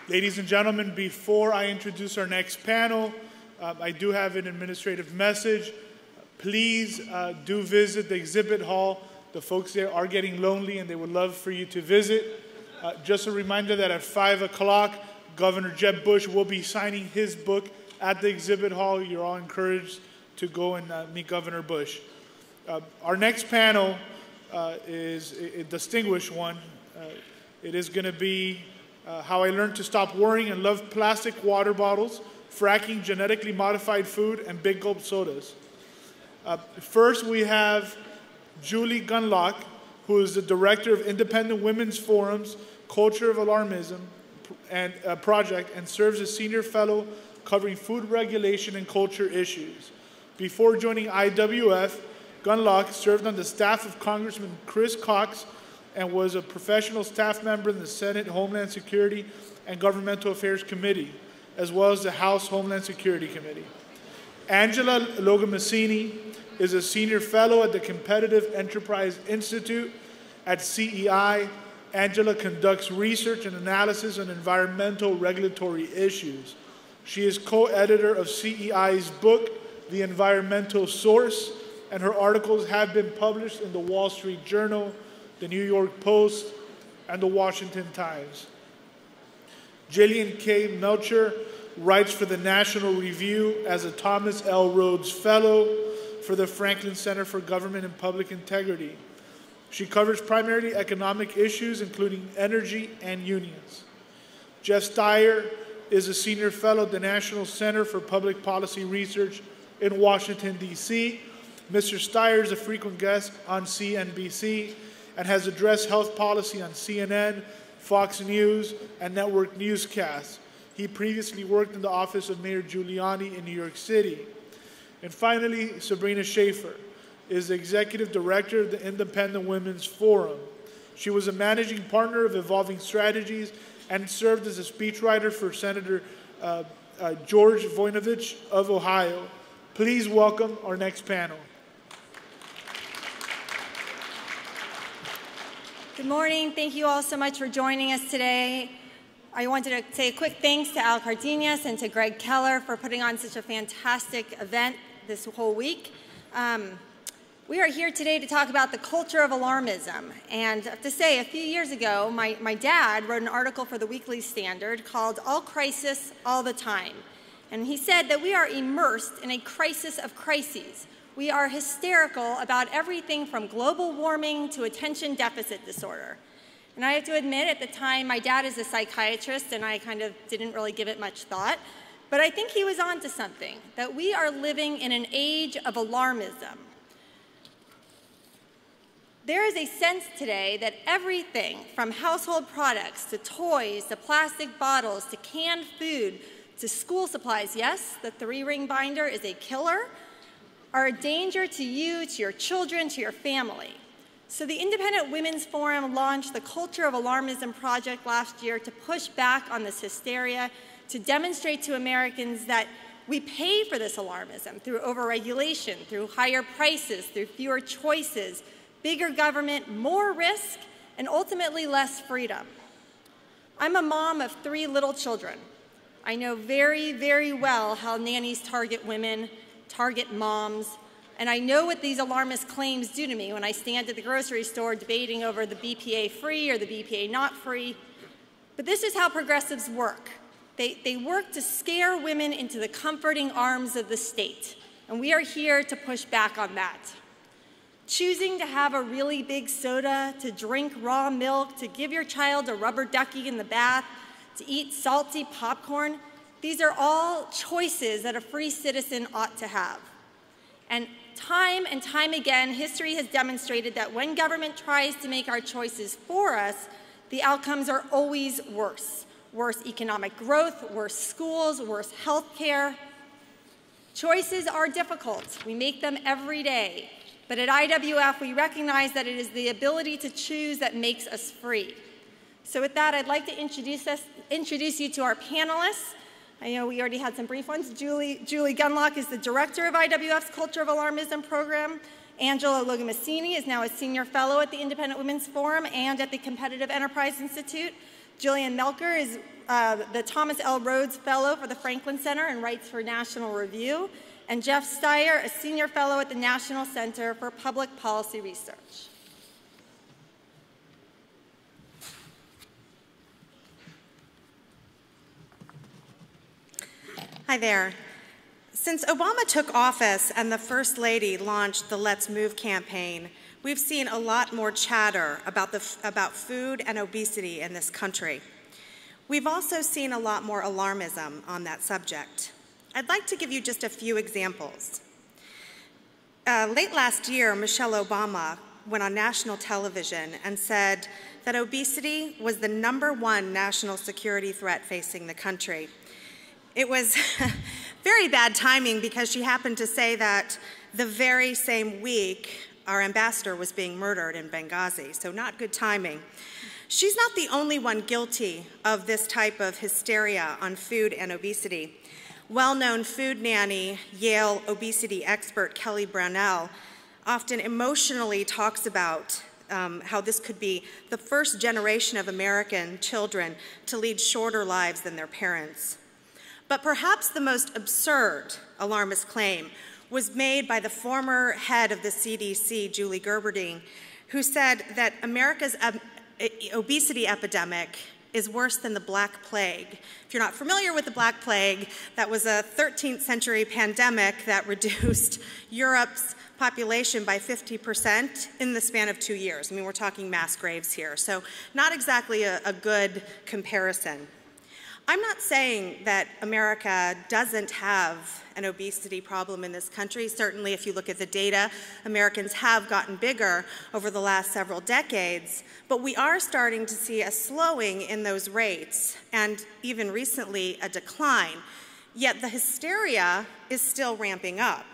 Ladies and gentlemen, before I introduce our next panel, I do have an administrative message. Please do visit the exhibit hall. The folks there are getting lonely and they would love for you to visit. Just a reminder that at 5 o'clock, Governor Jeb Bush will be signing his book at the exhibit hall. You're all encouraged to go and meet Governor Bush. Our next panel is a distinguished one. It is going to be How I Learned to Stop Worrying and Love Plastic Water Bottles, Fracking, Genetically Modified Food, and Big Gulp Sodas. First, we have Julie Gunlock, who is the Director of Independent Women's Forum's Culture of Alarmism and Project and serves as Senior Fellow covering food regulation and culture issues. Before joining IWF, Gunlock served on the staff of Congressman Chris Cox and was a professional staff member in the Senate Homeland Security and Governmental Affairs Committee, as well as the House Homeland Security Committee. Angela Logomassini is a Senior Fellow at the Competitive Enterprise Institute at CEI. Angela conducts research and analysis on environmental regulatory issues. She is co-editor of CEI's book, The Environmental Source, and her articles have been published in the Wall Street Journal, the New York Post, and the Washington Times. Jillian K. Melcher writes for the National Review as a Thomas L. Rhodes Fellow for the Franklin Center for Government and Public Integrity. She covers primarily economic issues, including energy and unions. Jeff Steyer is a Senior Fellow at the National Center for Public Policy Research in Washington, D.C. Mr. Steyer is a frequent guest on CNBC and has addressed health policy on CNN, Fox News, and network newscasts. He previously worked in the office of Mayor Giuliani in New York City. And finally, Sabrina Schaefer is the Executive Director of the Independent Women's Forum. She was a managing partner of Evolving Strategies and served as a speechwriter for Senator George Voinovich of Ohio. Please welcome our next panel. Good morning. Thank you all so much for joining us today. I wanted to say a quick thanks to Al Cardenas and to Greg Keller for putting on such a fantastic event this whole week. We are here today to talk about the culture of alarmism. And I have to say, a few years ago, my dad wrote an article for the Weekly Standard called All Crisis, All the Time. And he said that we are immersed in a crisis of crises. We are hysterical about everything from global warming to attention deficit disorder. And I have to admit, at the time, my dad is a psychiatrist, and I kind of didn't really give it much thought. But I think he was onto something, that we are living in an age of alarmism. There is a sense today that everything from household products to toys to plastic bottles to canned food to school supplies, yes, the 3-ring binder is a killer, are a danger to you, to your children, to your family. So the Independent Women's Forum launched the Culture of Alarmism project last year to push back on this hysteria, to demonstrate to Americans that we pay for this alarmism through overregulation, through higher prices, through fewer choices, bigger government, more risk, and ultimately less freedom. I'm a mom of 3 little children. I know very, very well how nannies target women, target moms, and I know what these alarmist claims do to me when I stand at the grocery store debating over the BPA free or the BPA not free. But this is how progressives work. They work to scare women into the comforting arms of the state, and we are here to push back on that. Choosing to have a really big soda, to drink raw milk, to give your child a rubber ducky in the bath, to eat salty popcorn, these are all choices that a free citizen ought to have. And time again, history has demonstrated that when government tries to make our choices for us, the outcomes are always worse. Worse economic growth, worse schools, worse health care. Choices are difficult. We make them every day. But at IWF, we recognize that it is the ability to choose that makes us free. So with that, I'd like to introduce you to our panelists. I know we already had some brief ones. Julie Gunlock is the director of IWF's Culture of Alarmism program. Angela Logomassini is now a senior fellow at the Independent Women's Forum and at the Competitive Enterprise Institute. Jillian Melker is the Thomas L. Rhodes Fellow for the Franklin Center and writes for National Review. And Jeff Steyer, a senior fellow at the National Center for Public Policy Research. Hi there. Since Obama took office and the First Lady launched the Let's Move campaign, we've seen a lot more chatter about food and obesity in this country. We've also seen a lot more alarmism on that subject. I'd like to give you just a few examples. Late last year, Michelle Obama went on national television and said that obesity was the #1 national security threat facing the country. It was very bad timing because she happened to say that the very same week our ambassador was being murdered in Benghazi, so not good timing. She's not the only one guilty of this type of hysteria on food and obesity. Well-known food nanny, Yale obesity expert Kelly Brownell often emotionally talks about how this could be the first generation of American children to lead shorter lives than their parents. But perhaps the most absurd alarmist claim was made by the former head of the CDC, Julie Gerberding, who said that America's obesity epidemic is worse than the Black Plague. If you're not familiar with the Black Plague, that was a 13th century pandemic that reduced Europe's population by 50% in the span of 2 years. I mean, we're talking mass graves here, so not exactly a good comparison. I'm not saying that America doesn't have an obesity problem in this country. Certainly, if you look at the data, Americans have gotten bigger over the last several decades, but we are starting to see a slowing in those rates, and even recently a decline. Yet the hysteria is still ramping up.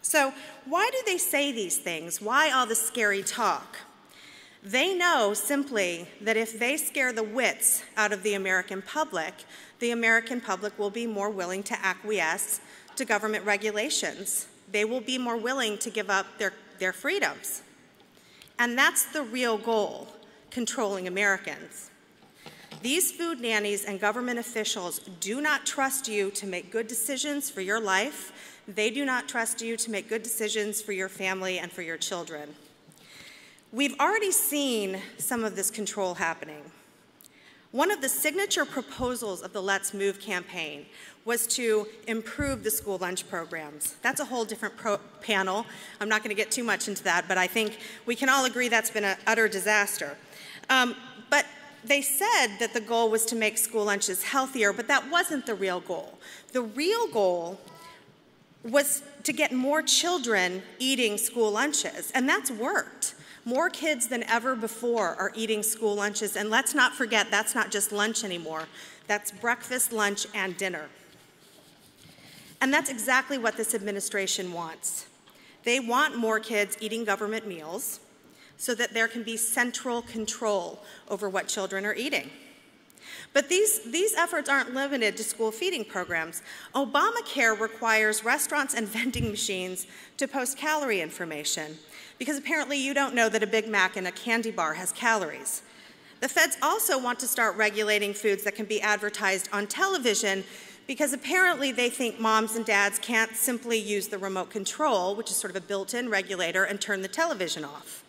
So why do they say these things? Why all the scary talk? They know simply that if they scare the wits out of the American public will be more willing to acquiesce to government regulations. They will be more willing to give up their freedoms. And that's the real goal, controlling Americans. These food nannies and government officials do not trust you to make good decisions for your life. They do not trust you to make good decisions for your family and for your children. We've already seen some of this control happening. One of the signature proposals of the Let's Move campaign was to improve the school lunch programs. That's a whole different panel. I'm not going to get too much into that, but I think we can all agree that's been an utter disaster. But they said that the goal was to make school lunches healthier, but that wasn't the real goal. The real goal was to get more children eating school lunches, and that's worked. More kids than ever before are eating school lunches, and let's not forget, that's not just lunch anymore. That's breakfast, lunch, and dinner. And that's exactly what this administration wants. They want more kids eating government meals so that there can be central control over what children are eating. But these efforts aren't limited to school feeding programs. Obamacare requires restaurants and vending machines to post calorie information, because apparently you don't know that a Big Mac and a candy bar has calories. The feds also want to start regulating foods that can be advertised on television, because apparently they think moms and dads can't simply use the remote control, which is sort of a built-in regulator, and turn the television off.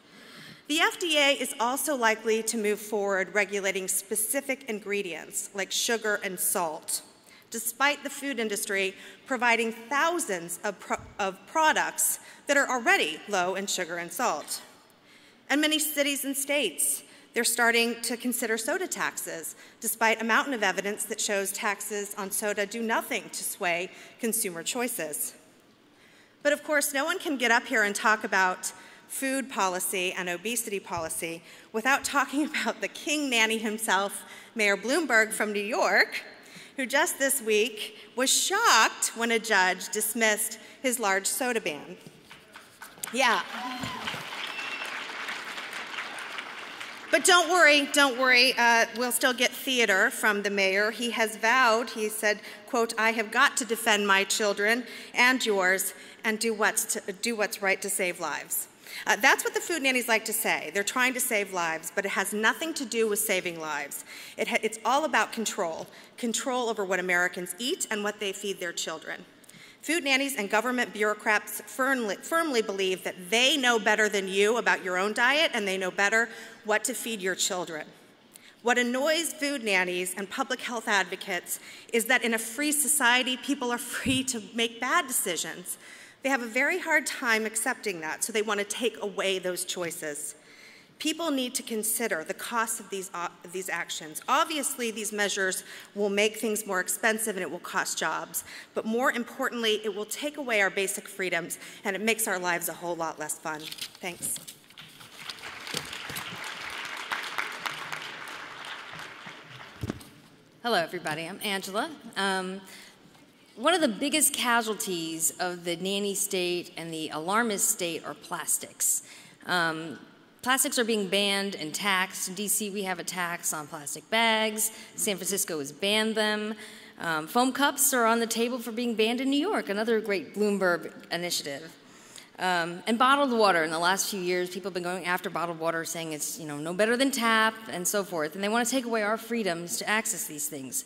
The FDA is also likely to move forward regulating specific ingredients like sugar and salt, despite the food industry providing thousands of products that are already low in sugar and salt. And many cities and states, they're starting to consider soda taxes, despite a mountain of evidence that shows taxes on soda do nothing to sway consumer choices. But of course, no one can get up here and talk about food policy and obesity policy without talking about the king nanny himself, Mayor Bloomberg from New York, who just this week was shocked when a judge dismissed his large soda ban. Yeah. But don't worry, we'll still get theater from the mayor. He has vowed, he said, quote, "I have got to defend my children and yours and do what's right to save lives." That's what the food nannies like to say. They're trying to save lives, but it has nothing to do with saving lives. It's all about control over what Americans eat and what they feed their children. Food nannies and government bureaucrats firmly believe that they know better than you about your own diet, and they know better what to feed your children. What annoys food nannies and public health advocates is that in a free society, people are free to make bad decisions. They have a very hard time accepting that, so they want to take away those choices. People need to consider the cost of these actions. Obviously, these measures will make things more expensive and it will cost jobs. But more importantly, it will take away our basic freedoms and it makes our lives a whole lot less fun. Thanks. Hello, everybody. I'm Angela. One of the biggest casualties of the nanny state and the alarmist state are plastics. Plastics are being banned and taxed. In DC, we have a tax on plastic bags. San Francisco has banned them. Foam cups are on the table for being banned in New York, another great Bloomberg initiative. And bottled water. In the last few years, people have been going after bottled water, saying it's no better than tap and so forth. And they want to take away our freedoms to access these things.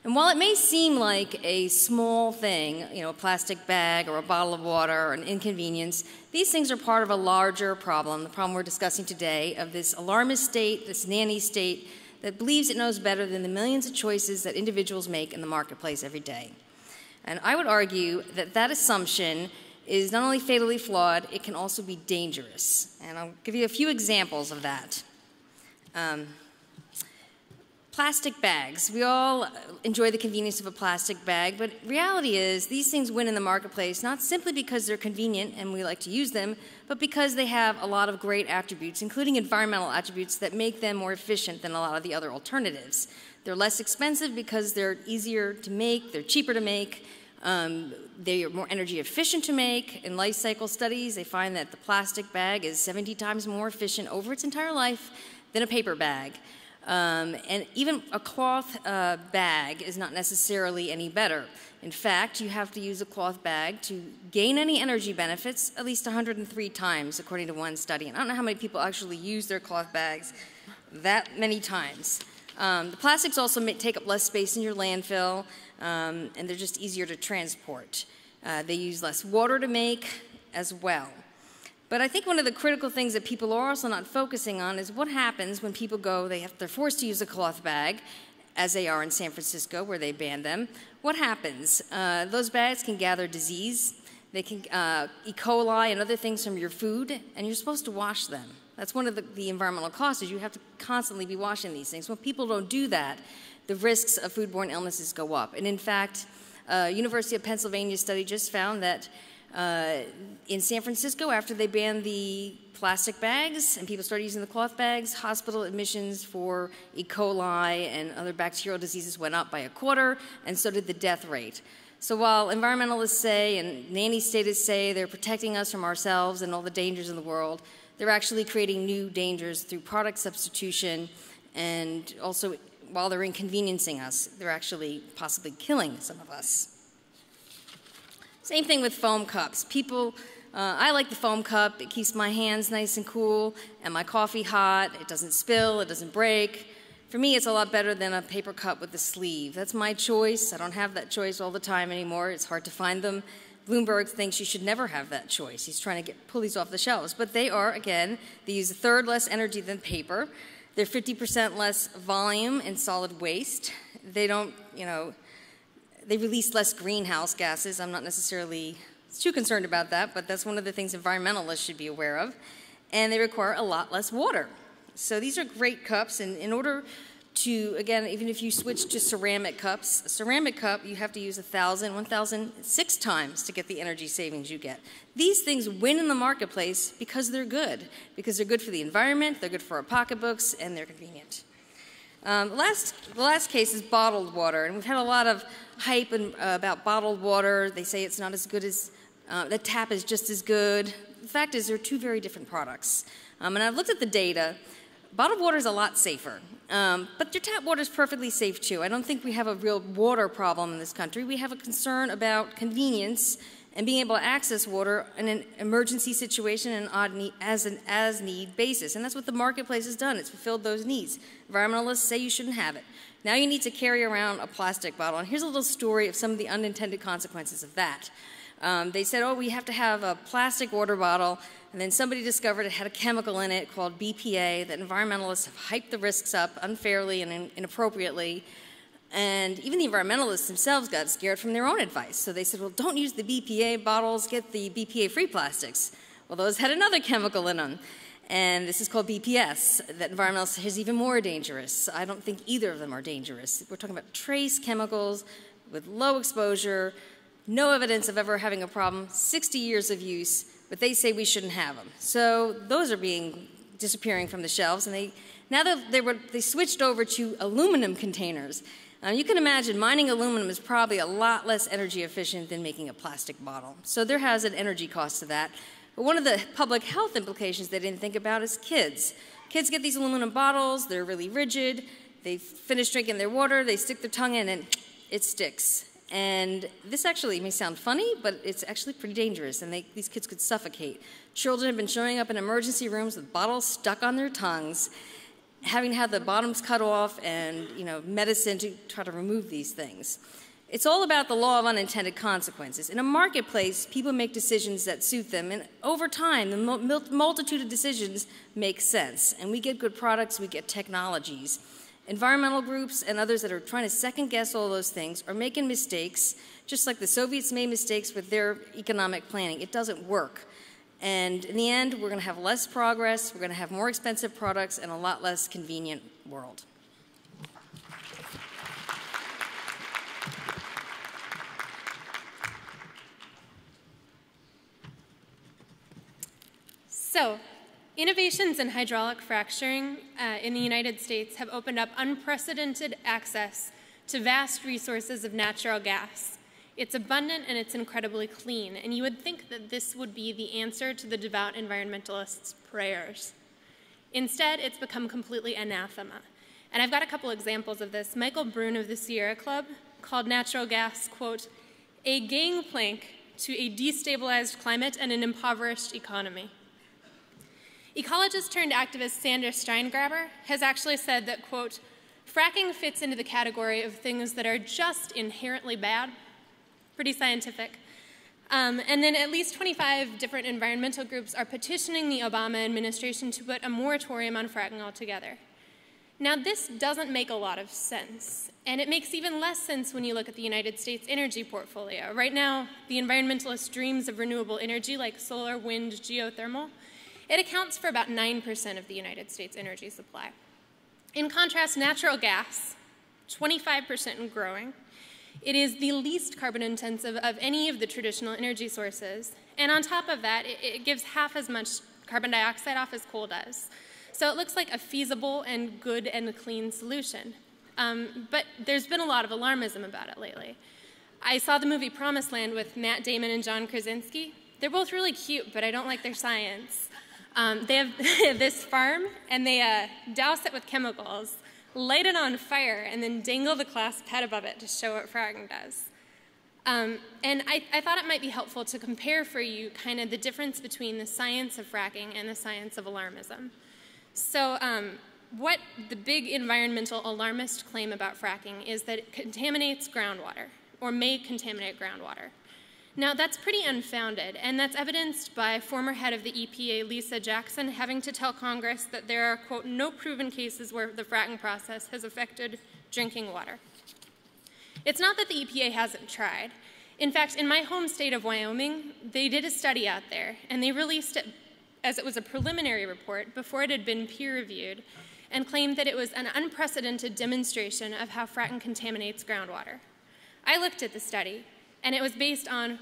And while it may seem like a small thing, a plastic bag or a bottle of water or an inconvenience, these things are part of a larger problem, the problem we're discussing today, of this alarmist state, this nanny state, that believes it knows better than the millions of choices that individuals make in the marketplace every day. And I would argue that that assumption is not only fatally flawed, it can also be dangerous. And I'll give you a few examples of that. Plastic bags. We all enjoy the convenience of a plastic bag, but reality is these things win in the marketplace not simply because they're convenient and we like to use them, but because they have a lot of great attributes, including environmental attributes that make them more efficient than a lot of the other alternatives. They're less expensive because they're easier to make, they're cheaper to make, they are more energy efficient to make. In life cycle studies, they find that the plastic bag is 70 times more efficient over its entire life than a paper bag. And even a cloth bag is not necessarily any better. In fact, you have to use a cloth bag to gain any energy benefits at least 103 times, according to one study. And I don't know how many people actually use their cloth bags that many times. The plastics also take up less space in your landfill, and they're just easier to transport. They use less water to make as well. But I think one of the critical things that people are also not focusing on is what happens when people they're forced to use a cloth bag, as they are in San Francisco, where they banned them. What happens? Those bags can gather disease. They can E. coli and other things from your food, and you're supposed to wash them. That's one of the environmental costs, is you have to constantly be washing these things. When people don't do that, the risks of foodborne illnesses go up. And in fact, University of Pennsylvania study just found that in San Francisco, after they banned the plastic bags and people started using the cloth bags, hospital admissions for E. coli and other bacterial diseases went up by 1/4, and so did the death rate. So while environmentalists say and nanny statists say they're protecting us from ourselves and all the dangers in the world, they're actually creating new dangers through product substitution, and also while they're inconveniencing us, they're actually possibly killing some of us. Same thing with foam cups. I like the foam cup. It keeps my hands nice and cool and my coffee hot. It doesn't spill, it doesn't break. For me, it's a lot better than a paper cup with a sleeve. That's my choice. I don't have that choice all the time anymore. It's hard to find them. Bloomberg thinks you should never have that choice. He's trying to pull these off the shelves. But they use 1/3 less energy than paper. They're 50% less volume in solid waste. They don't, they release less greenhouse gases. I'm not necessarily too concerned about that, but that's one of the things environmentalists should be aware of. And they require a lot less water. So these are great cups, and in order to, again, even if you switch to ceramic cups, a ceramic cup, you have to use 1,006 times to get the energy savings you get. These things win in the marketplace because they're good for the environment, they're good for our pocketbooks, and they're convenient. The last case is bottled water, and we've had a lot of hype about bottled water. They say it's not as good as, the tap is just as good. The fact is they're two very different products. And I've looked at the data. Bottled water is a lot safer, but your tap water is perfectly safe too. I don't think we have a real water problem in this country. We have a concern about convenience and being able to access water in an emergency situation and as an as-need basis. And that's what the marketplace has done. It's fulfilled those needs. Environmentalists say you shouldn't have it. Now you need to carry around a plastic bottle. And here's a little story of some of the unintended consequences of that. They said, oh, we have to have a plastic water bottle, and then somebody discovered it had a chemical in it called BPA that environmentalists have hyped the risks up unfairly and inappropriately. And even the environmentalists themselves got scared from their own advice. So they said, well, don't use the BPA bottles, get the BPA-free plastics. Well, those had another chemical in them. And this is called BPS, that environmentalists say is even more dangerous. I don't think either of them are dangerous. We're talking about trace chemicals with low exposure, no evidence of ever having a problem, 60 years of use, but they say we shouldn't have them. So those are disappearing from the shelves, and they switched over to aluminum containers. You can imagine mining aluminum is probably a lot less energy efficient than making a plastic bottle. So there has an energy cost to that. But one of the public health implications they didn't think about is kids. Kids get these aluminum bottles, they're really rigid, they finish drinking their water, they stick their tongue in, and it sticks. And this actually may sound funny, but it's actually pretty dangerous, and these kids could suffocate. Children have been showing up in emergency rooms with bottles stuck on their tongues, having had the bottoms cut off and medicine to try to remove these things. It's all about the law of unintended consequences. In a marketplace, people make decisions that suit them, and over time, the multitude of decisions make sense, and we get good products, we get technologies. Environmental groups and others that are trying to second-guess all those things are making mistakes, just like the Soviets made mistakes with their economic planning. It doesn't work. And in the end, we're going to have less progress, we're going to have more expensive products, and a lot less convenient world. So, innovations in hydraulic fracturing in the United States have opened up unprecedented access to vast resources of natural gas. It's abundant and it's incredibly clean, and you would think that this would be the answer to the devout environmentalists' prayers. Instead, it's become completely anathema. And I've got a couple examples of this. Michael Brune of the Sierra Club called natural gas, quote, a gangplank to a destabilized climate and an impoverished economy. Ecologist turned activist Sandra Steingraber has actually said that, quote, fracking fits into the category of things that are just inherently bad. Pretty scientific. And then at least 25 different environmental groups are petitioning the Obama administration to put a moratorium on fracking altogether. Now, this doesn't make a lot of sense, and it makes even less sense when you look at the United States energy portfolio. Right now, the environmentalist dreams of renewable energy like solar, wind, geothermal. It accounts for about 9% of the United States energy supply. In contrast, natural gas, 25% and growing. It is the least carbon intensive of any of the traditional energy sources. And on top of that, it gives half as much carbon dioxide off as coal does. So it looks like a feasible and good and clean solution. But there's been a lot of alarmism about it lately. I saw the movie Promised Land with Matt Damon and John Krasinski. They're both really cute, but I don't like their science. They have this farm, and they douse it with chemicals, light it on fire, and then dangle the glass pet above it to show what fracking does. And I thought it might be helpful to compare for you kind of the difference between the science of fracking and the science of alarmism. So what the big environmental alarmist claim about fracking is that it contaminates groundwater, or may contaminate groundwater. Now, that's pretty unfounded, and that's evidenced by former head of the EPA, Lisa Jackson, having to tell Congress that there are, quote, no proven cases where the fracking process has affected drinking water. It's not that the EPA hasn't tried. In fact, in my home state of Wyoming, they did a study out there, and they released it as it was a preliminary report before it had been peer-reviewed, and claimed that it was an unprecedented demonstration of how fracking contaminates groundwater. I looked at the study, and it was based on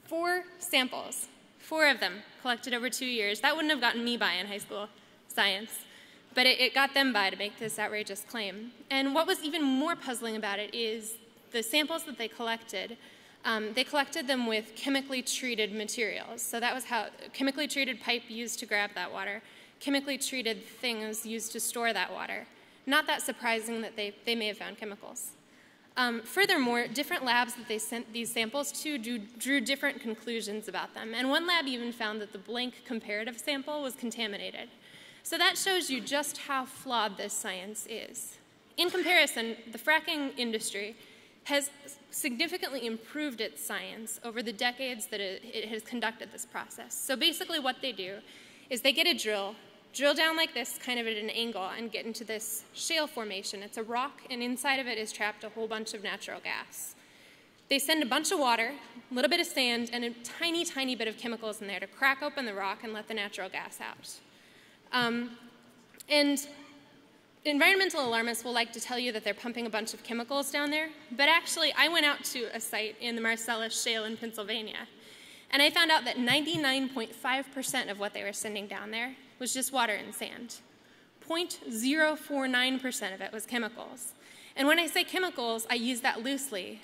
4 samples, 4 of them collected over 2 years. That wouldn't have gotten me by in high school science, but it got them by to make this outrageous claim. And what was even more puzzling about it is the samples that they collected them with chemically treated materials. So that was how chemically treated pipe used to grab that water. chemically treated things used to store that water. Not that surprising that they may have found chemicals. Furthermore, different labs that they sent these samples to drew different conclusions about them. And one lab even found that the blank comparative sample was contaminated. So that shows you just how flawed this science is. In comparison, the fracking industry has significantly improved its science over the decades that it has conducted this process. So basically what they do is they get a drill down like this, kind of at an angle, and get into this shale formation. It's a rock, and inside of it is trapped a whole bunch of natural gas. They send a bunch of water, a little bit of sand, and a tiny, tiny bit of chemicals in there to crack open the rock and let the natural gas out. And environmental alarmists will like to tell you that they're pumping a bunch of chemicals down there, but actually I went out to a site in the Marcellus Shale in Pennsylvania, and I found out that 99.5% of what they were sending down there was just water and sand. 0.049% of it was chemicals. And when I say chemicals, I use that loosely.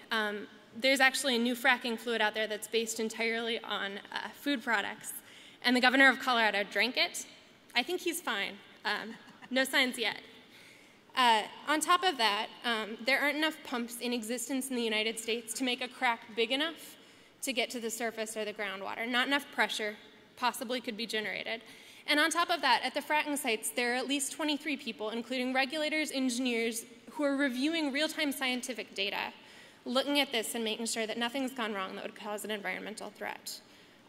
There's actually a new fracking fluid out there that's based entirely on food products, and the governor of Colorado drank it. I think he's fine. No signs yet. On top of that, there aren't enough pumps in existence in the United States to make a crack big enough to get to the surface or the groundwater. Not enough pressure possibly could be generated. And on top of that, at the fracking sites, there are at least 23 people, including regulators, engineers, who are reviewing real-time scientific data, looking at this and making sure that nothing's gone wrong that would cause an environmental threat.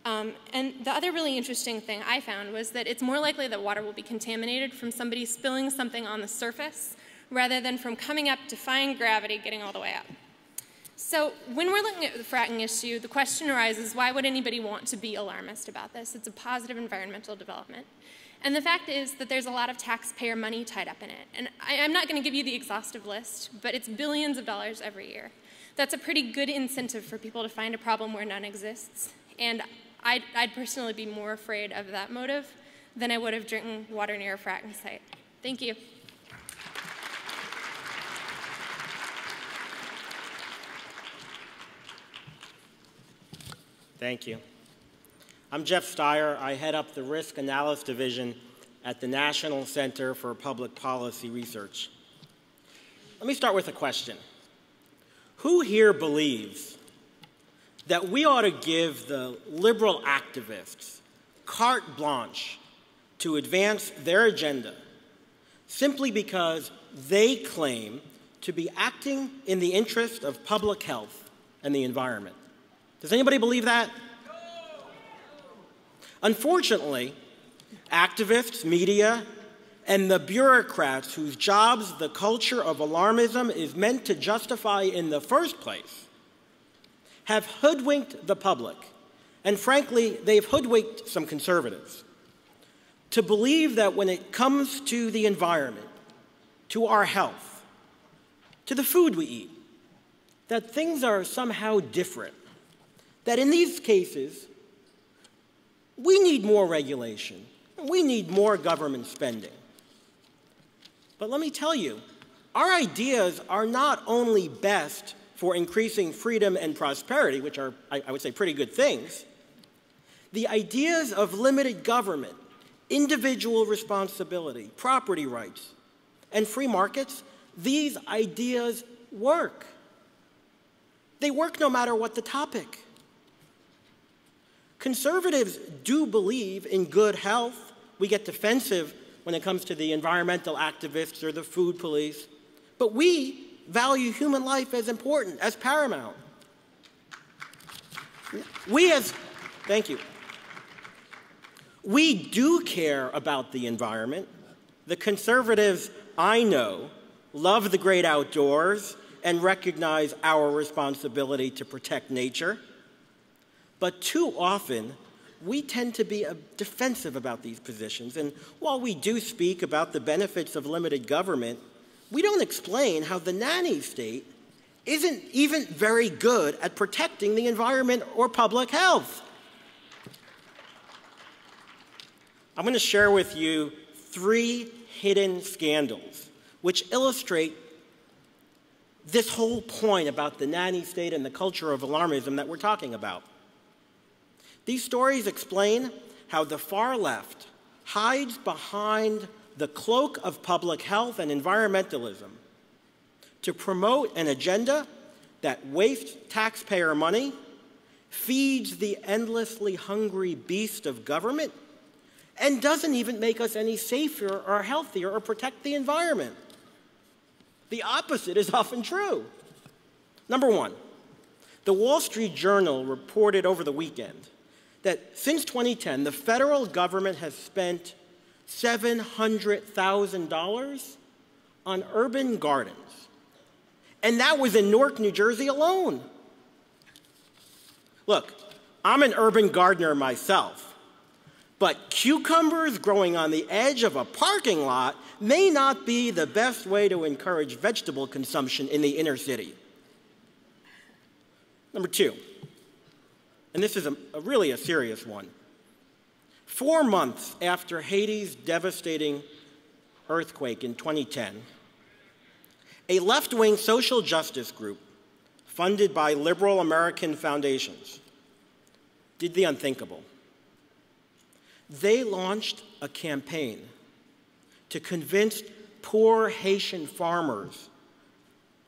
And the other really interesting thing I found was that it's more likely that water will be contaminated from somebody spilling something on the surface rather than from coming up, defying gravity, getting all the way up. So when we're looking at the fracking issue, the question arises, why would anybody want to be alarmist about this? It's a positive environmental development. And the fact is that there's a lot of taxpayer money tied up in it. And I'm not going to give you the exhaustive list, but it's billions of dollars every year. That's a pretty good incentive for people to find a problem where none exists. And I'd personally be more afraid of that motive than I would of drinking water near a fracking site. Thank you. Thank you. I'm Jeff Steyer. I head up the Risk Analysis Division at the National Center for Public Policy Research. Let me start with a question. Who here believes that we ought to give the liberal activists carte blanche to advance their agenda simply because they claim to be acting in the interest of public health and the environment? Does anybody believe that? No. Unfortunately, activists, media, and the bureaucrats whose jobs the culture of alarmism is meant to justify in the first place have hoodwinked the public, and frankly, they've hoodwinked some conservatives, to believe that when it comes to the environment, to our health, to the food we eat, that things are somehow different. That in these cases, we need more regulation, and we need more government spending. But let me tell you, our ideas are not only best for increasing freedom and prosperity, which are, I would say, pretty good things. The ideas of limited government, individual responsibility, property rights, and free markets, these ideas work. They work no matter what the topic. Conservatives do believe in good health. We get defensive when it comes to the environmental activists or the food police. But we value human life as important, as paramount. Thank you. We do care about the environment. The conservatives I know love the great outdoors and recognize our responsibility to protect nature. But too often, we tend to be defensive about these positions. And while we do speak about the benefits of limited government, we don't explain how the nanny state isn't even very good at protecting the environment or public health. I'm going to share with you 3 hidden scandals which illustrate this whole point about the nanny state and the culture of alarmism that we're talking about. These stories explain how the far left hides behind the cloak of public health and environmentalism to promote an agenda that wastes taxpayer money, feeds the endlessly hungry beast of government, and doesn't even make us any safer or healthier or protect the environment. The opposite is often true. Number one, the Wall Street Journal reported over the weekend that since 2010, the federal government has spent $700,000 on urban gardens. And that was in Newark, New Jersey alone. Look, I'm an urban gardener myself, but cucumbers growing on the edge of a parking lot may not be the best way to encourage vegetable consumption in the inner city. Number two, and this is really a serious one. 4 months after Haiti's devastating earthquake in 2010, a left-wing social justice group funded by liberal American foundations did the unthinkable. They launched a campaign to convince poor Haitian farmers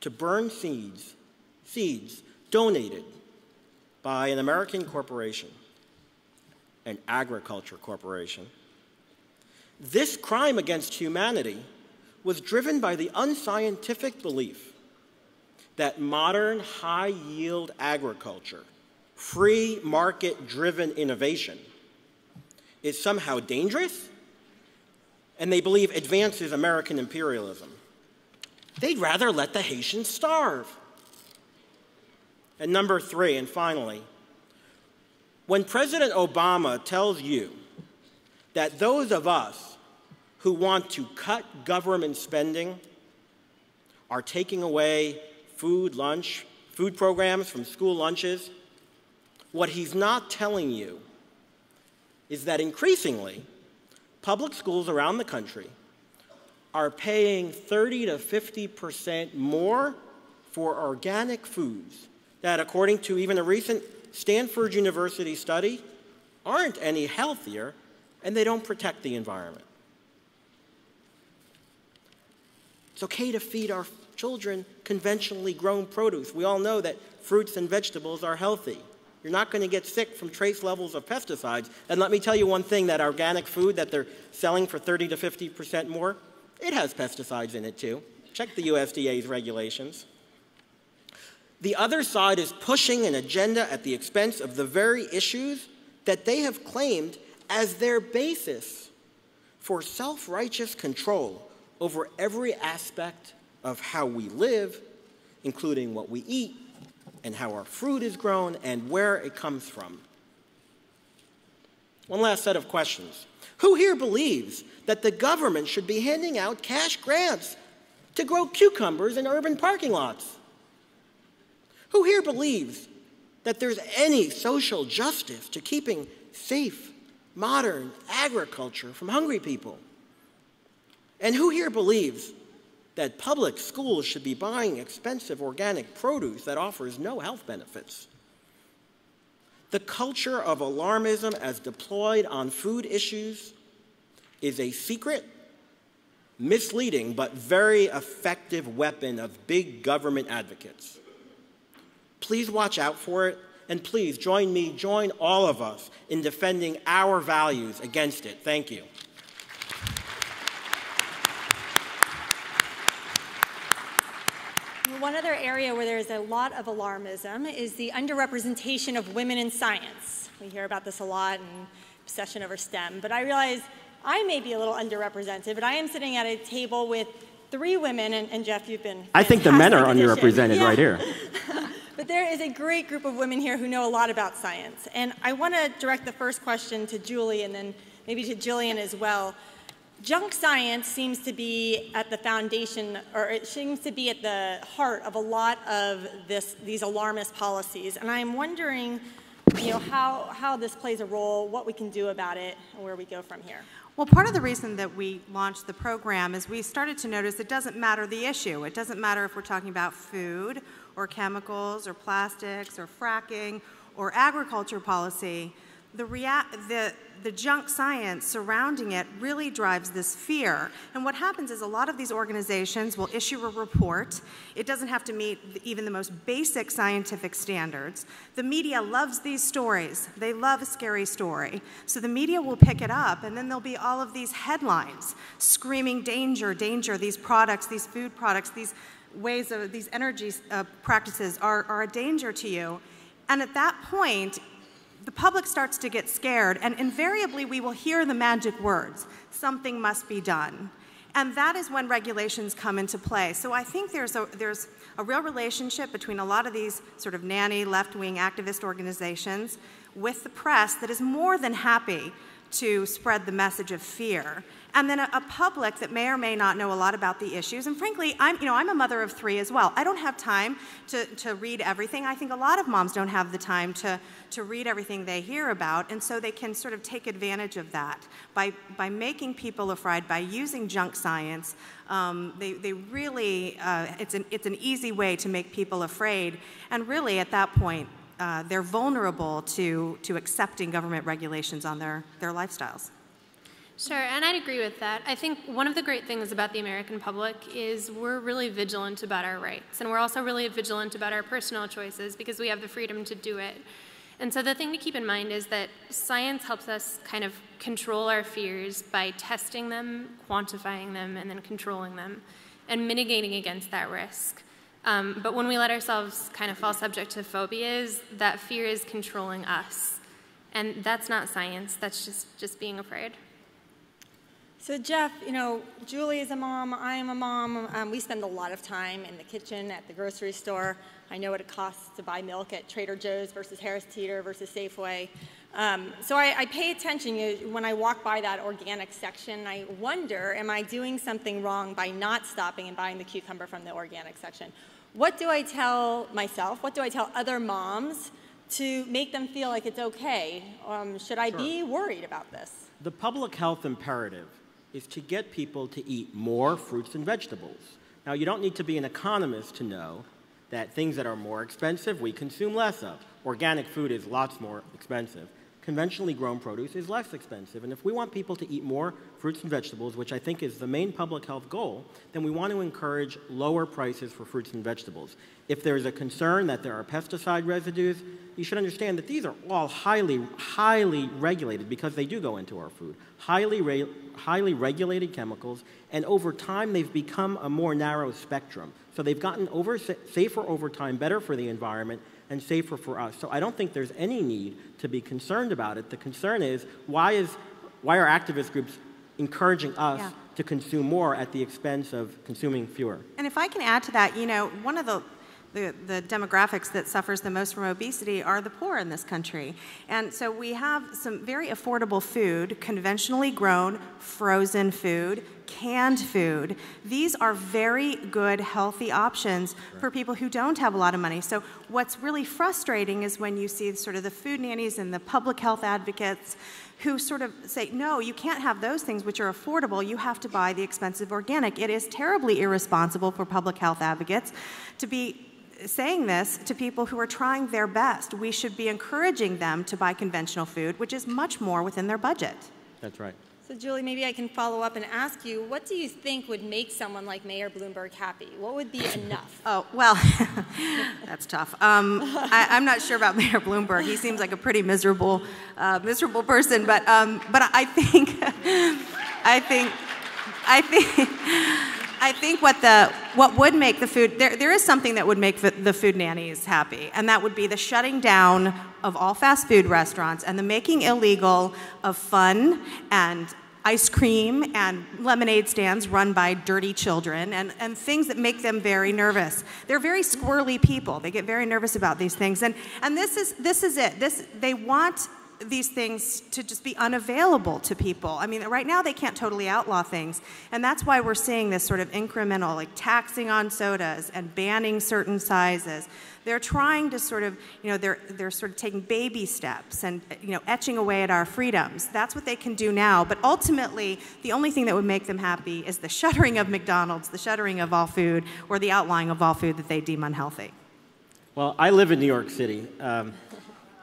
to burn seeds donated by an American corporation, an agriculture corporation. This crime against humanity was driven by the unscientific belief that modern high-yield agriculture, free market-driven innovation, is somehow dangerous, and they believe advances American imperialism. They'd rather let the Haitians starve. And number three, and finally, when President Obama tells you that those of us who want to cut government spending are taking away food programs from school lunches, what he's not telling you is that increasingly, public schools around the country are paying 30 to 50% more for organic foods that, according to even a recent Stanford University study, aren't any healthier and they don't protect the environment. It's okay to feed our children conventionally grown produce. We all know that fruits and vegetables are healthy. You're not going to get sick from trace levels of pesticides. And let me tell you one thing, that organic food that they're selling for 30 to 50% more, it has pesticides in it too. Check the USDA's regulations. The other side is pushing an agenda at the expense of the very issues that they have claimed as their basis for self-righteous control over every aspect of how we live, including what we eat and how our fruit is grown and where it comes from. One last set of questions. Who here believes that the government should be handing out cash grants to grow cucumbers in urban parking lots? Who here believes that there's any social justice to keeping safe, modern agriculture from hungry people? And who here believes that public schools should be buying expensive organic produce that offers no health benefits? The culture of alarmism as deployed on food issues is a secret, misleading, but very effective weapon of big government advocates. Please watch out for it, and please join all of us in defending our values against it. Thank you. One other area where there's a lot of alarmism is the underrepresentation of women in science. We hear about this a lot and obsession over STEM, but I realize I may be a little underrepresented, but I am sitting at a table with 3 women, and Jeff, you've been I think the men are underrepresented right here. But there is a great group of women here who know a lot about science. And I want to direct the first question to Julie and then maybe to Jillian as well. Junk science seems to be at the foundation, or it seems to be at the heart of a lot of these alarmist policies. And I'm wondering, how this plays a role, what we can do about it, and where we go from here. Well, part of the reason that we launched the program is we started to notice it doesn't matter the issue. It doesn't matter if we're talking about food or chemicals or plastics or fracking or agriculture policy. The the junk science surrounding it really drives this fear. And what happens is a lot of these organizations will issue a report. It doesn't have to meet even the most basic scientific standards. The media loves these stories. They love a scary story. So the media will pick it up, and then there'll be all of these headlines screaming, danger, danger, these products, these food products, these ways of, these energy practices are a danger to you. And at that point, the public starts to get scared, and invariably we will hear the magic words, something must be done. And that is when regulations come into play. So I think there's a real relationship between a lot of these sort of nanny, left-wing activist organizations with the press that is more than happy to spread the message of fear. And then a public that may or may not know a lot about the issues. And frankly, I'm a mother of 3 as well. I don't have time to read everything. I think a lot of moms don't have the time to read everything they hear about, and so they can sort of take advantage of that by making people afraid, by using junk science. They really, it's an easy way to make people afraid, and really at that point, they're vulnerable to accepting government regulations on their lifestyles. Sure, and I'd agree with that. I think one of the great things about the American public is we're really vigilant about our rights, and we're also really vigilant about our personal choices because we have the freedom to do it. And so the thing to keep in mind is that science helps us kind of control our fears by testing them, quantifying them, and then controlling them, and mitigating against that risk. But when we let ourselves kind of fall subject to phobias, that fear is controlling us. And that's not science, that's just being afraid. So Jeff, Julie is a mom, I am a mom. We spend a lot of time in the kitchen, at the grocery store. I know what it costs to buy milk at Trader Joe's versus Harris Teeter versus Safeway. So I pay attention when I walk by that organic section. I wonder, am I doing something wrong by not stopping and buying the cucumber from the organic section? What do I tell myself? What do I tell other moms to make them feel like it's okay? Should I be worried about this? The public health imperative is to get people to eat more fruits and vegetables. Now, you don't need to be an economist to know that things that are more expensive, we consume less of. Organic food is lots more expensive. Conventionally grown produce is less expensive. And if we want people to eat more fruits and vegetables, which I think is the main public health goal, then we want to encourage lower prices for fruits and vegetables. If there's a concern that there are pesticide residues, you should understand that these are all highly regulated because they do go into our food. Highly regulated chemicals, and over time they've become a more narrow spectrum. So they've gotten safer over time, better for the environment, and safer for us. So I don't think there's any need to be concerned about it. The concern is, why are activist groups encouraging us to consume more at the expense of consuming fewer? And if I can add to that, one of the demographics that suffers the most from obesity are the poor in this country. And so we have some very affordable food, conventionally grown, frozen food, canned food. These are very good, healthy options for people who don't have a lot of money. So what's really frustrating is when you see sort of the food nannies and the public health advocates who sort of say, no, you can't have those things which are affordable, you have to buy the expensive organic. It is terribly irresponsible for public health advocates to be saying this to people who are trying their best. We should be encouraging them to buy conventional food, which is much more within their budget. That's right. So Julie, maybe I can follow up and ask you, what do you think would make someone like Mayor Bloomberg happy? What would be enough? Oh, well, that's tough. I'm not sure about Mayor Bloomberg. He seems like a pretty miserable person, but I think what would make the food, there is something that would make the food nannies happy, and that would be the shutting down of all fast food restaurants and the making illegal of fun and ice cream and lemonade stands run by dirty children and things that make them very nervous. They're very squirrely people. They get very nervous about these things, and this is it. They want these things to just be unavailable to people. I mean, right now they can't totally outlaw things, and that's why we're seeing this sort of incremental, like taxing on sodas and banning certain sizes. They're trying to sort of, they're sort of taking baby steps and, etching away at our freedoms. That's what they can do now, but ultimately, the only thing that would make them happy is the shuttering of McDonald's, the shuttering of all food, or the outlawing of all food that they deem unhealthy. Well, I live in New York City.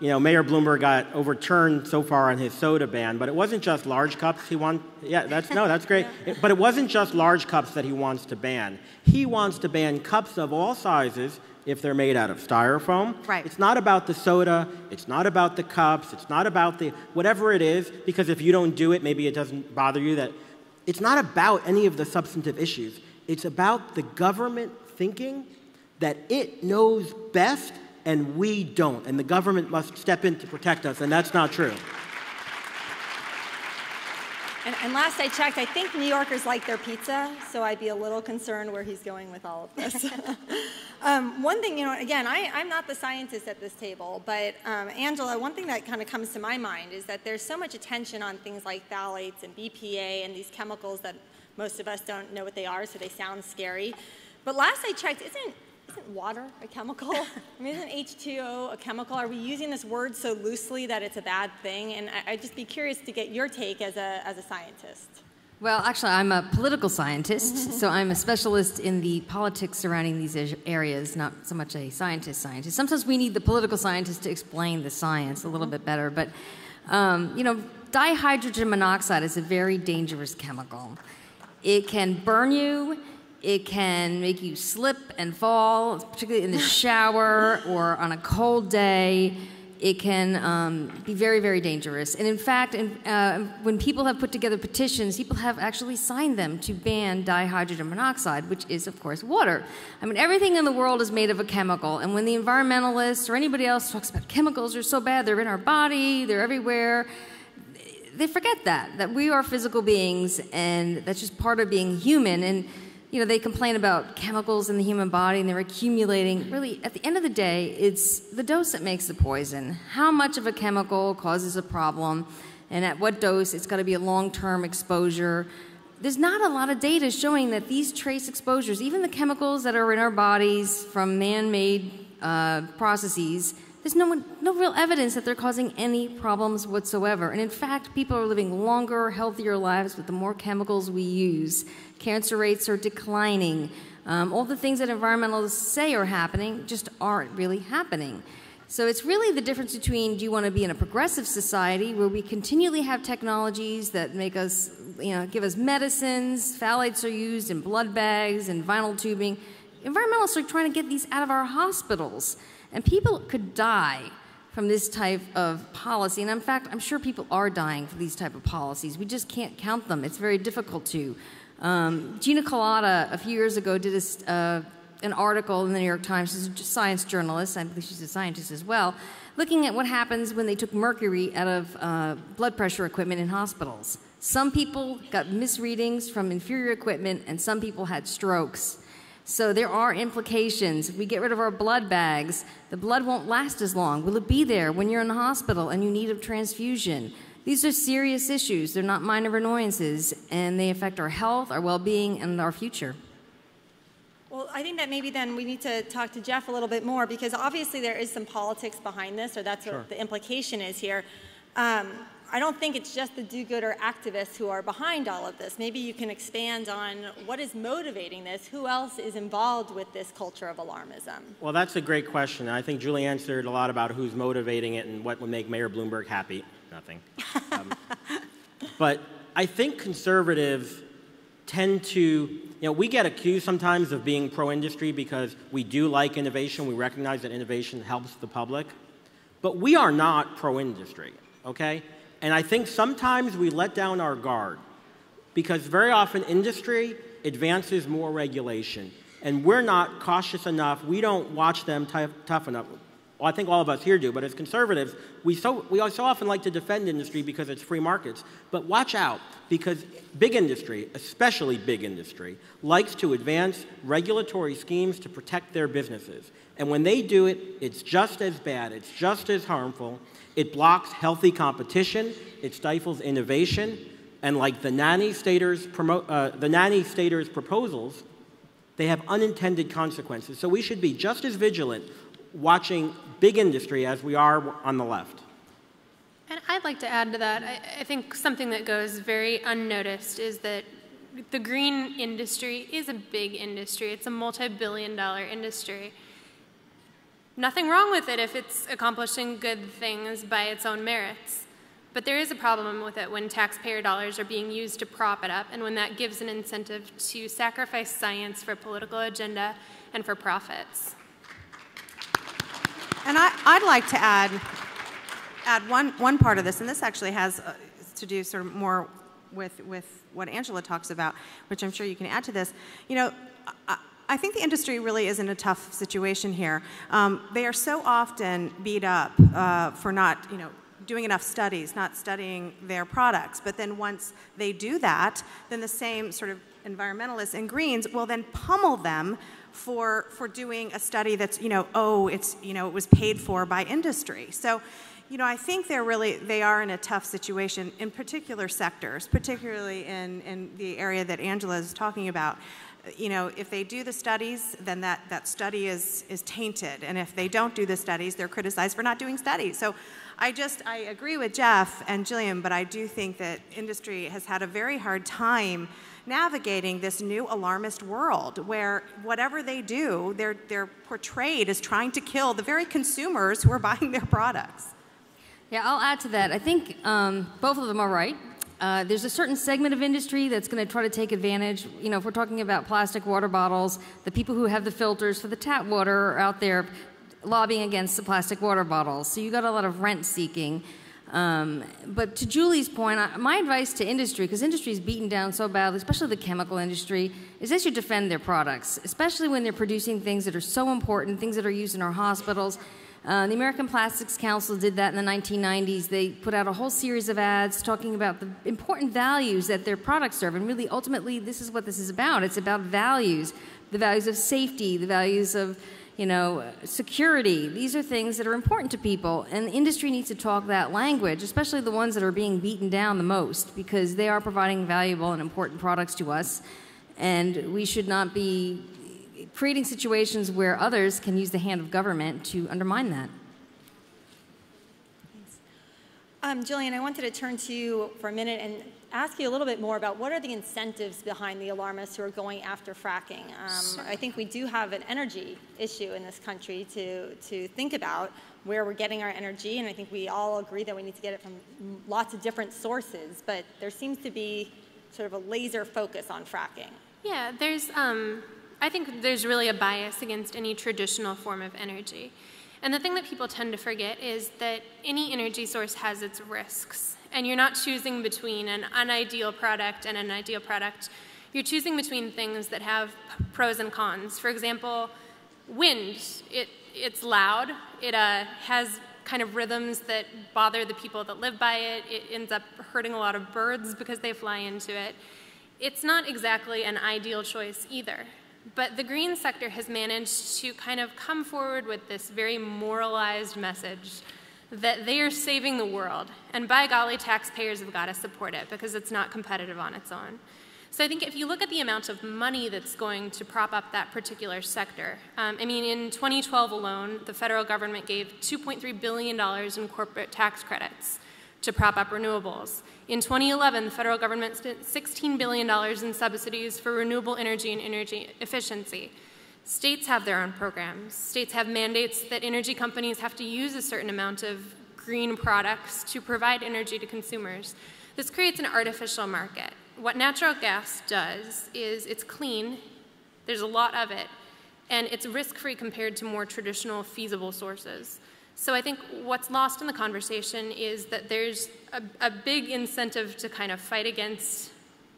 Mayor Bloomberg got overturned so far on his soda ban, but it wasn't just large cups he wants. Yeah, that's great. But it wasn't just large cups that he wants to ban. He wants to ban cups of all sizes if they're made out of styrofoam. Right. It's not about the soda. It's not about the cups. It's not about the whatever it is, because if you don't do it, maybe it doesn't bother you. That it's not about any of the substantive issues. It's about the government thinking that it knows best and we don't, and the government must step in to protect us, and that's not true. And last I checked, I think New Yorkers like their pizza, so I'd be a little concerned where he's going with all of this. One thing, again, I'm not the scientist at this table, but Angela, one thing that kind of comes to my mind is that there's so much attention on things like phthalates and BPA and these chemicals that most of us don't know what they are, so they sound scary. But last I checked, isn't water a chemical? I mean, isn't H2O a chemical? Are we using this word so loosely that it's a bad thing? And I'd just be curious to get your take as a scientist. Well, actually, I'm a political scientist, so I'm a specialist in the politics surrounding these areas, not so much a scientist. Sometimes we need the political scientist to explain the science a little bit better, but, dihydrogen monoxide is a very dangerous chemical. It can burn you. It can make you slip and fall, particularly in the shower or on a cold day. It can be very, very dangerous. And in fact, when people have put together petitions, people have actually signed them to ban dihydrogen monoxide, which is, of course, water. I mean, everything in the world is made of a chemical. And when the environmentalists or anybody else talks about chemicals are so bad, they're in our body, they're everywhere, they forget that we are physical beings, and that's just part of being human. And they complain about chemicals in the human body and they're accumulating. Really, at the end of the day, it's the dose that makes the poison. How much of a chemical causes a problem, and at what dose? It's got to be a long-term exposure. There's not a lot of data showing that these trace exposures, even the chemicals that are in our bodies from man-made processes, there's no real evidence that they're causing any problems whatsoever. And in fact, people are living longer, healthier lives with the more chemicals we use. Cancer rates are declining. All the things that environmentalists say are happening just aren't really happening. So it's really the difference between, do you want to be in a progressive society where we continually have technologies that make us, give us medicines, phthalates are used in blood bags and vinyl tubing. Environmentalists are trying to get these out of our hospitals. And people could die from this type of policy. And in fact, I'm sure people are dying from these type of policies. We just can't count them. It's very difficult to. Gina Colada, a few years ago, did an article in the New York Times. She's a science journalist. I believe she's a scientist as well, looking at what happens when they took mercury out of blood pressure equipment in hospitals. Some people got misreadings from inferior equipment, and some people had strokes. So there are implications. If we get rid of our blood bags, the blood won't last as long. Will it be there when you're in the hospital and you need a transfusion? These are serious issues. They're not minor annoyances, and they affect our health, our well-being, and our future. Well, I think that maybe then we need to talk to Jeff a little bit more, because obviously there is some politics behind this, or that's what the implication is here. I don't think it's just the do-gooder activists who are behind all of this. Maybe you can expand on what is motivating this. Who else is involved with this culture of alarmism? Well, that's a great question. I think Julie answered a lot about who's motivating it and what would make Mayor Bloomberg happy. Nothing. But I think conservatives tend to, we get accused sometimes of being pro-industry because we do like innovation. We recognize that innovation helps the public. But we are not pro-industry, okay? And I think sometimes we let down our guard because very often industry advances more regulation. And we're not cautious enough. We don't watch them tough enough. Well, I think all of us here do, but as conservatives, we so often like to defend industry because it's free markets. But watch out, because big industry, especially big industry, likes to advance regulatory schemes to protect their businesses. And when they do it, it's just as bad, it's just as harmful. It blocks healthy competition, it stifles innovation, and like the nanny staters' proposals, they have unintended consequences. So we should be just as vigilant watching big industry as we are on the left. And I'd like to add to that, I think something that goes very unnoticed is that the green industry is a big industry. It's a multi-billion-dollar industry. Nothing wrong with it if it's accomplishing good things by its own merits. But there is a problem with it when taxpayer dollars are being used to prop it up and when that gives an incentive to sacrifice science for a political agenda and for profits. And I'd like to add one part of this, and this actually has to do sort of more with what Angela talks about, which I'm sure you can add to this. You know, I think the industry really is in a tough situation here. They are so often beat up for not, doing enough studies, not studying their products. But then once they do that, then the same sort of environmentalists and Greens will then pummel them for doing a study that's, it was paid for by industry. So, I think they are in a tough situation in particular sectors, particularly in the area that Angela is talking about. If they do the studies, then that study is tainted. And if they don't do the studies, they're criticized for not doing studies. So I agree with Jeff and Jillian, but I do think that industry has had a very hard time navigating this new alarmist world where whatever they do, they're portrayed as trying to kill the very consumers who are buying their products. Yeah, I'll add to that. I think both of them are right. There's a certain segment of industry that's going to try to take advantage. If we're talking about plastic water bottles, the people who have the filters for the tap water are out there lobbying against the plastic water bottles. So you got a lot of rent seeking. But to Julie's point, my advice to industry, because industry is beaten down so badly, especially the chemical industry, is they should defend their products, especially when they're producing things that are so important, things that are used in our hospitals. The American Plastics Council did that in the 1990s. They put out a whole series of ads talking about the important values that their products serve. And really, ultimately, this is what this is about. It's about values, the values of safety, the values of security. These are things that are important to people. And the industry needs to talk that language, especially the ones that are being beaten down the most, because they are providing valuable and important products to us. And we should not be creating situations where others can use the hand of government to undermine that. Jillian, I wanted to turn to you for a minute and ask you a little bit more about what are the incentives behind the alarmists who are going after fracking. I think we do have an energy issue in this country to think about where we're getting our energy, and I think we all agree that we need to get it from lots of different sources, but there seems to be sort of a laser focus on fracking. Yeah, I think there's really a bias against any traditional form of energy. And the thing that people tend to forget is that any energy source has its risks. And you're not choosing between an unideal product and an ideal product. You're choosing between things that have pros and cons. For example, wind. It's loud. It has kind of rhythms that bother the people that live by it. It ends up hurting a lot of birds because they fly into it. It's not exactly an ideal choice either. But the green sector has managed to kind of come forward with this very moralized message that they are saving the world. And by golly, taxpayers have got to support it because it's not competitive on its own. So I think if you look at the amount of money that's going to prop up that particular sector, in 2012 alone, the federal government gave $2.3 billion in corporate tax credits to prop up renewables. In 2011, the federal government spent $16 billion in subsidies for renewable energy and energy efficiency. States have their own programs. States have mandates that energy companies have to use a certain amount of green products to provide energy to consumers. This creates an artificial market. What natural gas does is it's clean, there's a lot of it, and it's risk-free compared to more traditional feasible sources. So I think what's lost in the conversation is that there's a big incentive to kind of fight against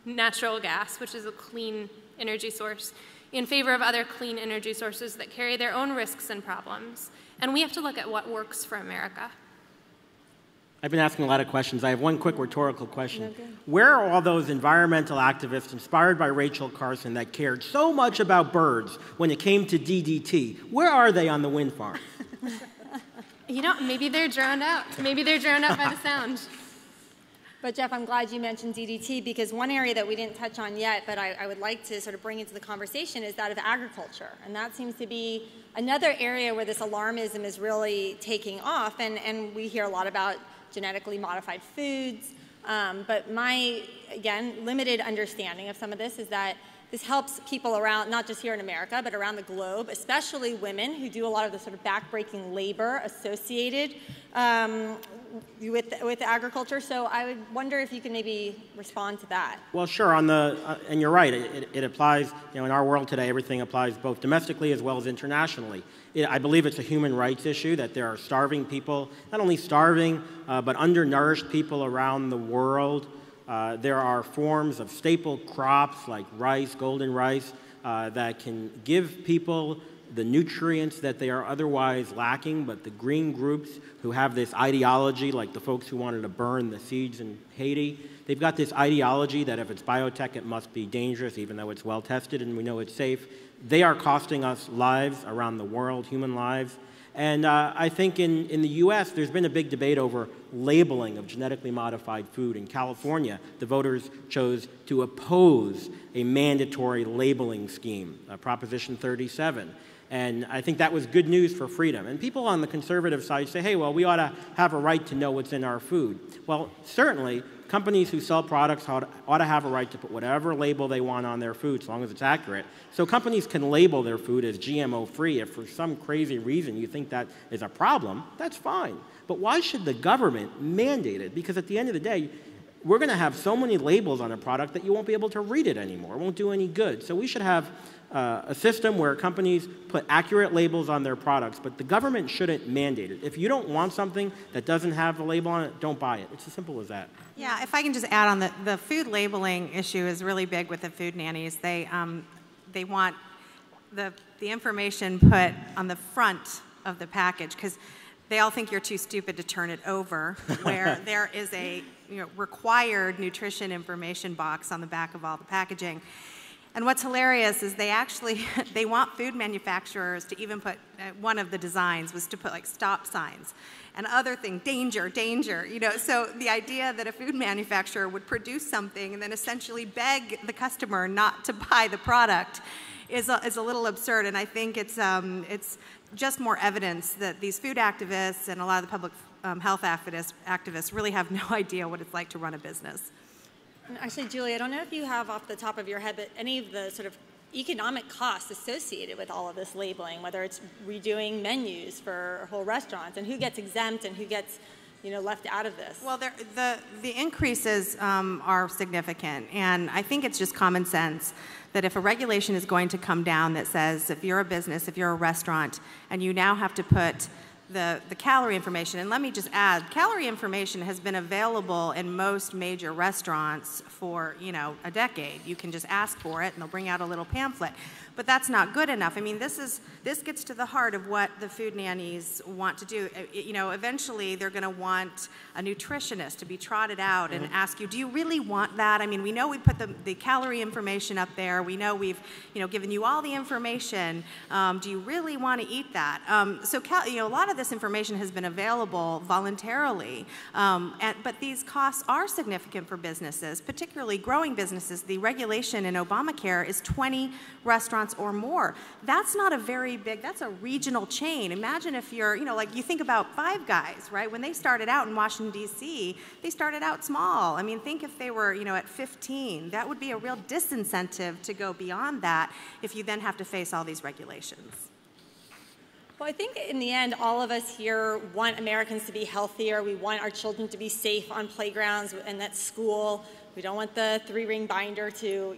natural gas, which is a clean energy source, in favor of other clean energy sources that carry their own risks and problems. And we have to look at what works for America. I've been asking a lot of questions. I have one quick rhetorical question. Where are all those environmental activists inspired by Rachel Carson that cared so much about birds when it came to DDT? Where are they on the wind farm? Maybe they're drowned out. Maybe they're drowned out by the sound. But Jeff, I'm glad you mentioned DDT because one area that we didn't touch on yet, but I would like to sort of bring into the conversation is that of agriculture. And that seems to be another area where this alarmism is really taking off. And we hear a lot about genetically modified foods. But my, again, limited understanding of some of this is that This helps people around, not just here in America, but around the globe, especially women who do a lot of the sort of backbreaking labor associated with agriculture. So I would wonder if you could maybe respond to that. Well, sure. And you're right. It applies. In our world today, everything applies both domestically as well as internationally. I believe it's a human rights issue that there are starving people, not only starving, but undernourished people around the world. There are forms of staple crops like rice, golden rice, that can give people the nutrients that they are otherwise lacking, but the green groups who have this ideology, like the folks who wanted to burn the seeds in Haiti, they've got this ideology that if it's biotech, it must be dangerous, even though it's well tested and we know it's safe. They are costing us lives around the world, human lives. And I think in the U.S., there's been a big debate over labeling of genetically modified food. In California, the voters chose to oppose a mandatory labeling scheme, Proposition 37. And I think that was good news for freedom. And people on the conservative side say, hey, well, we ought to have a right to know what's in our food. Well, certainly, companies who sell products ought to have a right to put whatever label they want on their food, as long as it's accurate. So companies can label their food as GMO-free. If for some crazy reason you think that is a problem, that's fine. But why should the government mandate it? Because at the end of the day, we're going to have so many labels on a product that you won't be able to read it anymore. It won't do any good. So we should have a system where companies put accurate labels on their products, but the government shouldn't mandate it. If you don't want something that doesn't have a label on it, don't buy it. It's as simple as that. Yeah, if I can just add on, the food labeling issue is really big with the food nannies. They want the information put on the front of the package because they all think you're too stupid to turn it over, where there is a required nutrition information box on the back of all the packaging. And what's hilarious is they want food manufacturers to even put, one of the designs was to put like stop signs and other things, danger, danger, So the idea that a food manufacturer would produce something and then essentially beg the customer not to buy the product is a little absurd. And I think it's just more evidence that these food activists and a lot of the public health activists really have no idea what it's like to run a business. Actually, Julie, I don't know if you have off the top of your head, but any of the sort of economic costs associated with all of this labeling, whether it's redoing menus for whole restaurants and who gets exempt and who gets left out of this. Well, the increases are significant, and I think it's just common sense that if a regulation is going to come down that says if you're a business, if you're a restaurant, and you now have to put the calorie information, and let me just add, calorie information has been available in most major restaurants for, a decade. You can just ask for it and they'll bring out a little pamphlet. But that's not good enough. I mean, this gets to the heart of what the food nannies want to do. Eventually they're going to want a nutritionist to be trotted out and ask you, do you really want that? I mean, we know we put the calorie information up there. We know we've, given you all the information. Do you really want to eat that? So a lot of this information has been available voluntarily, but these costs are significant for businesses, particularly growing businesses. The regulation in Obamacare is 20 restaurants or more. That's not a very big, that's a regional chain. Imagine if you're, like you think about Five Guys, right? When they started out in Washington, D.C., they started out small. I mean, think if they were, at 15. That would be a real disincentive to go beyond that if you then have to face all these regulations. Well, I think in the end, all of us here want Americans to be healthier. We want our children to be safe on playgrounds and at school. We don't want the 3-ring binder to,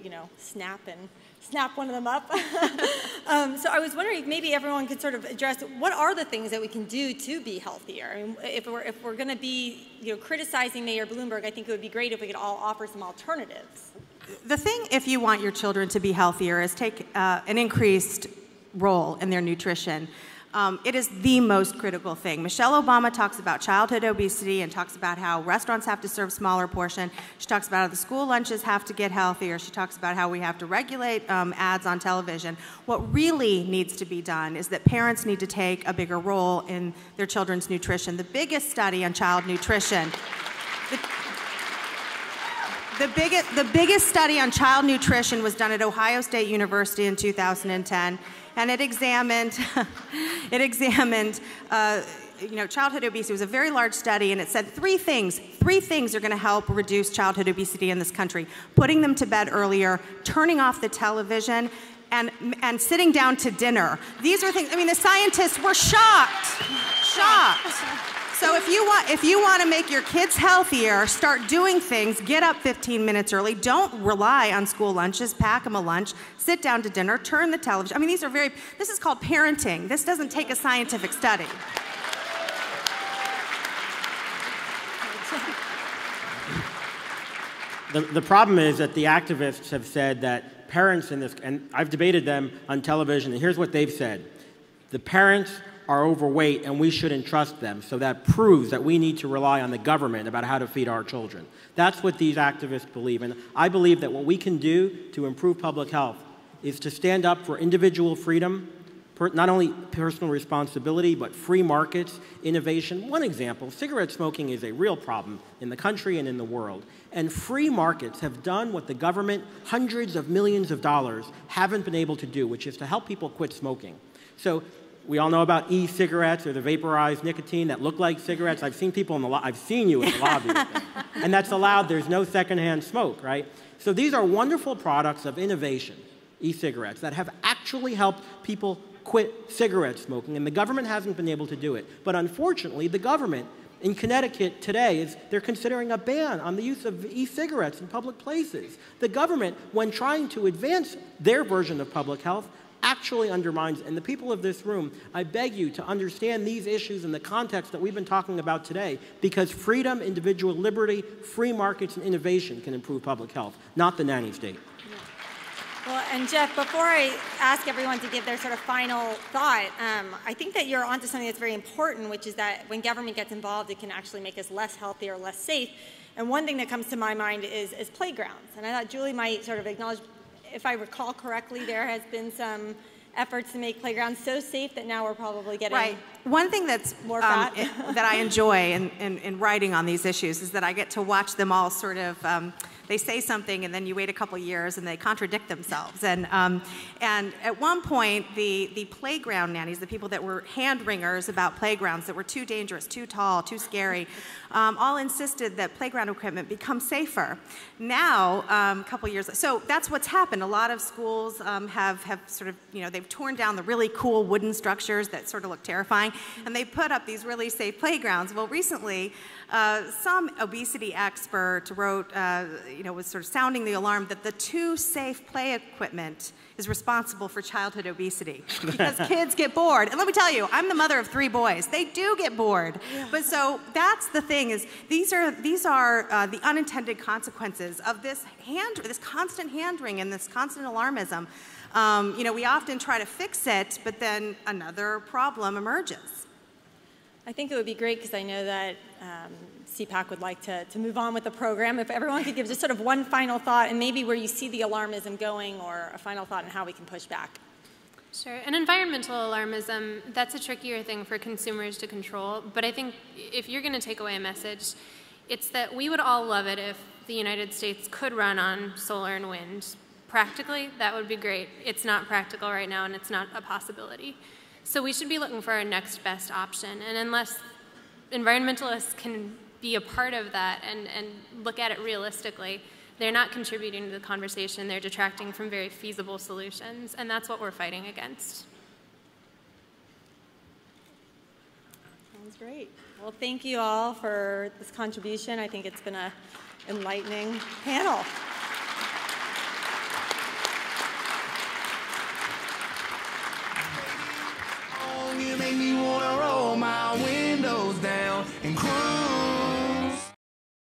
snap one of them up. So I was wondering if maybe everyone could sort of address what are the things that we can do to be healthier. I mean, if we're going to be criticizing Mayor Bloomberg, I think it would be great if we could all offer some alternatives. The thing, if you want your children to be healthier, is take an increased role in their nutrition. It is the most critical thing. Michelle Obama talks about childhood obesity and talks about how restaurants have to serve smaller portion. She talks about how the school lunches have to get healthier. She talks about how we have to regulate ads on television. What really needs to be done is that parents need to take a bigger role in their children's nutrition. The biggest study on child nutrition, the biggest study on child nutrition was done at Ohio State University in 2010. And it examined childhood obesity was a very large study, and it said three things are going to help reduce childhood obesity in this country: putting them to bed earlier, turning off the television, and sitting down to dinner. These are things, the scientists were shocked. So if you want to make your kids healthier, start doing things, get up 15 minutes early, don't rely on school lunches, pack them a lunch, sit down to dinner, turn the television. This is called parenting. This doesn't take a scientific study. The problem is that the activists have said that parents in this, and I've debated them on television, and here's what they've said. The parents are overweight and we shouldn't trust them, so that proves that we need to rely on the government about how to feed our children. That's what these activists believe, and I believe that what we can do to improve public health is to stand up for individual freedom, not only personal responsibility, but free markets, innovation. One example, cigarette smoking is a real problem in the country and in the world. And free markets have done what the government, hundreds of millions of dollars, haven't been able to do, which is to help people quit smoking. So we all know about e-cigarettes or the vaporized nicotine that look like cigarettes. I've seen people I've seen you in the lobby with them. And that's allowed. There's no secondhand smoke, right? So these are wonderful products of innovation, e-cigarettes, that have actually helped people quit cigarette smoking, and the government hasn't been able to do it. But unfortunately, the government in Connecticut today they're considering a ban on the use of e-cigarettes in public places. The government, when trying to advance their version of public health, actually undermines, and the people of this room, I beg you to understand these issues in the context that we've been talking about today, because freedom, individual liberty, free markets, and innovation can improve public health, not the nanny state. Well, and Jeff, before I ask everyone to give their sort of final thought, I think that you're onto something that's very important, which is that when government gets involved, it can actually make us less healthy or less safe. And one thing that comes to my mind is playgrounds. And I thought Julie might sort of acknowledge, if I recall correctly, there has been some efforts to make playgrounds so safe that now we're probably getting right. One thing that's more fat. that I enjoy in writing on these issues is that I get to watch them all sort of. They say something, and then you wait a couple years, and they contradict themselves. And at one point, the playground nannies, the people that were hand-wringers about playgrounds that were too dangerous, too tall, too scary, all insisted that playground equipment become safer. Now, a couple years, so that's what's happened. A lot of schools have sort of, they've torn down the really cool wooden structures that sort of look terrifying, and they put up these really safe playgrounds. Well, recently, some obesity expert wrote, was sort of sounding the alarm that the too safe play equipment is responsible for childhood obesity because kids get bored. And let me tell you, I'm the mother of 3 boys. They do get bored. Yeah. But so that's the thing is these are the unintended consequences of this constant hand-wring and this constant alarmism. We often try to fix it, but then another problem emerges. I think it would be great because I know that CPAC would like to move on with the program. If everyone could give just sort of one final thought and maybe where you see the alarmism going or a final thought on how we can push back. Sure. And environmental alarmism, that's a trickier thing for consumers to control. But I think if you're going to take away a message, it's that we would all love it if the United States could run on solar and wind. Practically, that would be great. It's not practical right now, and it's not a possibility. So we should be looking for our next best option. And unless environmentalists can be a part of that and look at it realistically, they're not contributing to the conversation. They're detracting from very feasible solutions. And that's what we're fighting against. Sounds great. Well, thank you all for this contribution. I think it's been an enlightening panel.